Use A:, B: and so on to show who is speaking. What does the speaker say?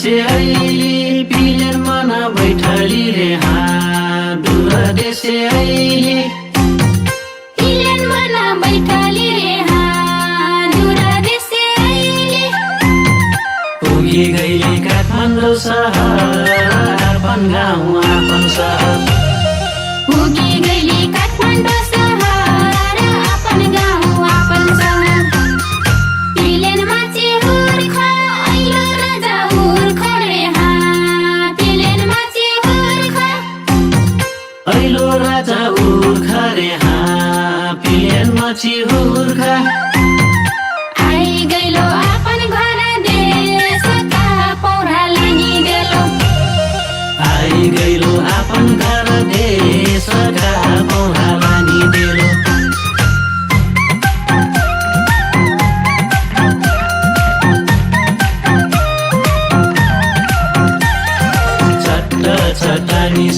A: देशे अहिले पिलेन मन बैठली रे दूर देशे अहिले
B: पिलेन मन बैठली रे दूर देशे अहिले
A: पुगी गइले काठमाडौँ सहर अपन गाउँ अपन सहर
B: पुगी गइले काठमाडौँ सहर अपन गाउँ अपन सहर पिलेन माछे हुर्ख ऐलो राजा हुर्ख रे पिलेन माछे हुर्ख
A: ऐलो राजा उर्ख रे पिलेन माछी हुर्ख
B: आई गइलो अपन घर देशका पौरालाई नि देलो
A: आई गइलो अपन घर देशका पौरालाई नि देलो चट्ट चट्टानी